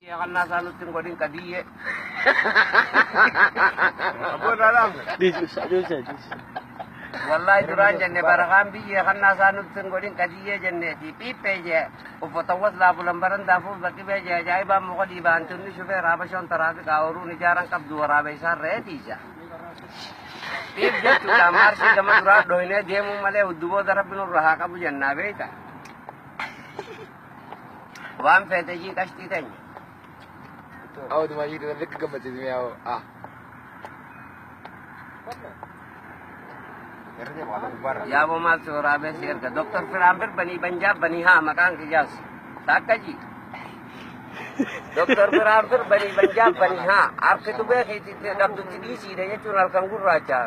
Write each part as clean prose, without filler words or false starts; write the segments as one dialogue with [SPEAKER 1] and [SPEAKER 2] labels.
[SPEAKER 1] Ya kan nasa nutin ko din kadiye. Apo dalam.
[SPEAKER 2] Bisa.
[SPEAKER 1] Wallahi duran jenne barakan biye kan nasa nutin ko din kadiye jenne di pipe je. Upo tawas la bulan baran dafu baki be je jai ba mo ko di bantu ni sufe raba shon tarafi ka oru ni jarang kap dua rabe sa reti ja. Pip je tu damar si dama dura doine je mu male uddubo darabinu raha ka bu janna beta. Wan fete ji kashti tanya.
[SPEAKER 3] أو دم يجي ده لك قمة تزمي أو
[SPEAKER 1] Ya वो माल चोरा में शेयर का डॉक्टर फिर आम फिर बनी पंजाब बनी हाँ मकान की जास ताका जी डॉक्टर फिर आम फिर बनी पंजाब बनी हाँ आपके तो बैठे थे अब तो चिड़ी सीधे ये चुनाव कंगूर राजा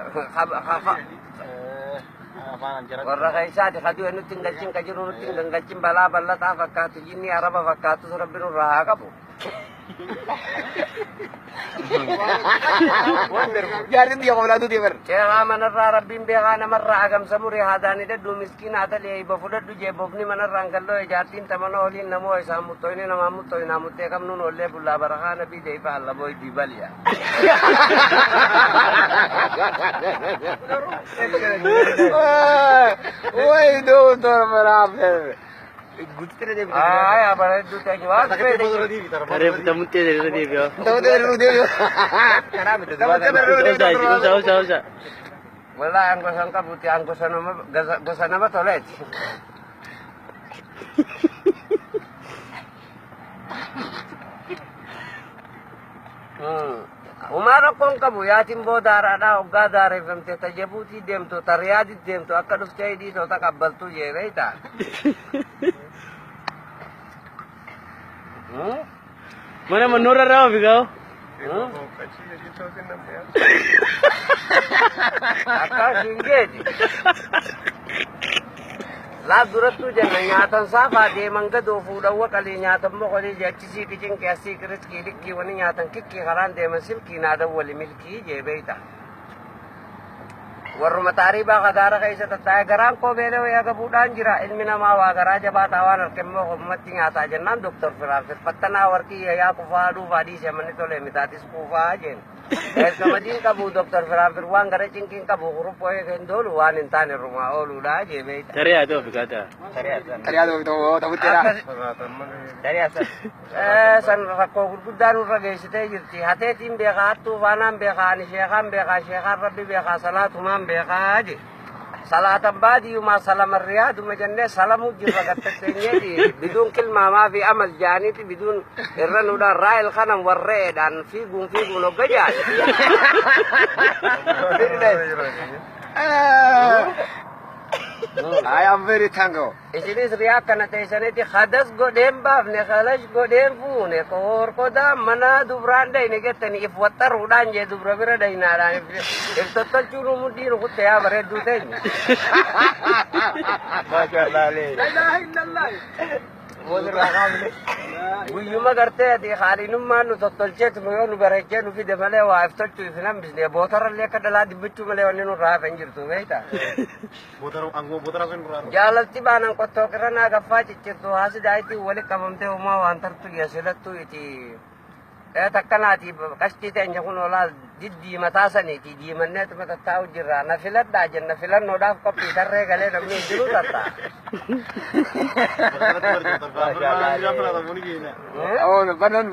[SPEAKER 1] और रखा ऐसा देखा जो है नुतिंग गच्चिंग का जो नुतिंग गच्चिंग बला बल्ला था फक्का तो जिन्नी अरबा फक्का तो सब बिनु रहा का वो
[SPEAKER 3] جارين دي أولادو دي بر
[SPEAKER 1] Cera manarra rabbin beekana marra agam samuri haadani daddu miskiin ata lee bafudaddu jee bofni manarra angallo jaartiin tamano oliin namoo isaa muttoyne nama muttoyna muttee kamnuun ollee bullaa barakaana bi deefa alla boy dibaliya.
[SPEAKER 3] وين دكتور مرافق
[SPEAKER 1] Ay abare du te jawab pe
[SPEAKER 2] Kare tamutte dari dia bio. Usah.
[SPEAKER 1] wala anggo sangka buti anggo sanama toilet. Umaro kong kabuyatin bo darada ogga dare femte tajabuti dem to taryadi dem to akka dufte di to takabbal tu je reita.
[SPEAKER 2] Mana menurut rawa bigau?
[SPEAKER 1] Akka singeti. La duratu jangan nyatan safa de mangga do fuda wa kali nyatan mo kali jachi si kicing ke asi kris ki dik ki wani nyatan kikki haran de masil ki nada wali milki je beita warru matari ba kadara kaisa tatay garan ko bele ya ga budan jira ilmi na ma wa gara jaba tawan kemmo ko matti nyata jannan doktor firar patana warki ya ko fadu fadi se manito le mitatis ko fajen kemudian kabu dokter Firampir uang gara cingking kabu huruf poe kendol wan intane rumah olu dah je beta.
[SPEAKER 2] Cari ada berkata.
[SPEAKER 3] Tadi ada itu tahu tidak
[SPEAKER 1] Dari asal. San rakko gudan urage site jirti hate tim be khatu wanam be khani syekhan rabbi be kha salatu mam be kha aje. Salatan badi ma salam riyad majanne salamu jirra gattatenye di bidun kilma ma fi amal janiti bidun irran udah rail khanam warre dan figun no gajah.
[SPEAKER 3] I am very thankful.
[SPEAKER 1] Isini riak kana tesane ti khadas godem bab ne khalash godem fu ne kor koda mana dubranda ini getani ifwatar udan je dubrabira dai nara if total churu mudi ru kutya bare dute
[SPEAKER 3] Masyaallah le.
[SPEAKER 1] La ilaha illallah Guyyuma gartee ati khaalinummaan nu tottolcheetu nu yoo nu bareechee nu fide malee waa iftochuu ifinan bisnee bootarallee akka dhalaa dibbichuu malee wanni nu raafa hin jirtu beeyta. Jaalalti baanan qottoo qirranaa gaffaa ciccirtu haasi daayitii wali qabamtee uumaa waan tartu yasilattu iti takkanaati qashtii teenya kun olaa diddiimataa saniiti diimanneetu matattaa'u jirra na filadhaa jenna filannoodhaaf qophii tarree galee namni hin jiru tatta.
[SPEAKER 3] Oh, banan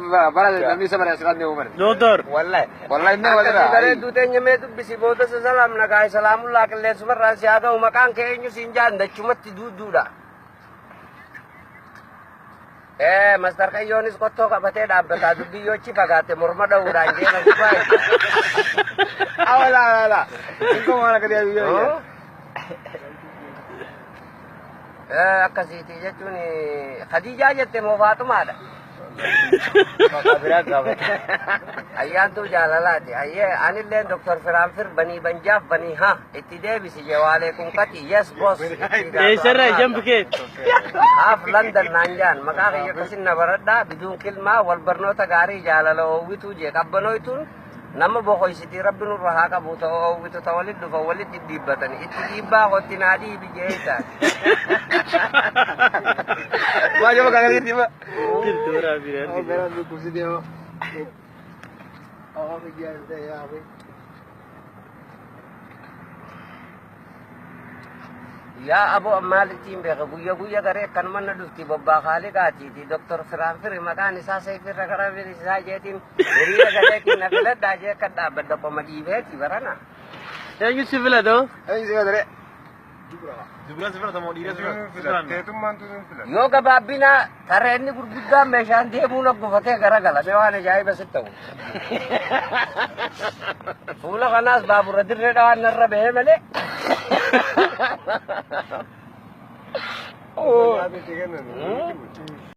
[SPEAKER 3] namni sabara sekali umar.
[SPEAKER 2] Dokter.
[SPEAKER 3] Wallahi ini wallahi.
[SPEAKER 1] Bare dutenya metu bisi bodo salam nagai salamullah kelle sumarra siaga umakan keenyu sinjan da cumatti dududa. Master Kayonis kotto ka bate dabbata dubbi yochi pagate murmada urange na sipai.
[SPEAKER 3] Awala. Inko mana kadiya biyo.
[SPEAKER 1] Akkasiti jechuun Khadijaa jette moo Faatumaadha? Ayyaantuu jaalalaati. Ayyee anillee Dr. Firaanfir banii banjaaf banii haa itti deebisi jawaalee kun kati yes boss.
[SPEAKER 2] Eessarraa ijaan bukee?
[SPEAKER 1] Haaf London naan jaan maqaa kiyya akkasin na baradhaa biduun kilmaa wal barnoota gaarii jaalala oowwituu jee qabbanooytuun nama boqoysiti rabbi nurra haa qabu ta'oo oowwitu ta walit dhufa walit dhidhiibbatani itti dhiibbaa qotti naa dhiibi jeetaan.
[SPEAKER 3] Wah, coba kangen di, Pak.
[SPEAKER 2] Gitu rapi kan.
[SPEAKER 3] Oh, beran lu kursi dia. Oh, biar saya apa?
[SPEAKER 1] Ya Abu Malikin beka guya gare kan mana dufti babba khali gati di doktor Firan Fir makani sa sai fir gara fir sa jetin riya gade kin na bela da je kada badda pamadi be ti barana
[SPEAKER 2] Yang itu sebelah tu.
[SPEAKER 3] Ayo sih, Dre.
[SPEAKER 4] Sebelah mau diri sebelah.
[SPEAKER 1] yo ga babina tare ni gurgudda me shanti muna gufate gara gala be wane jai be sitta pula kanas babu radir redawan narra be mele
[SPEAKER 3] Oh,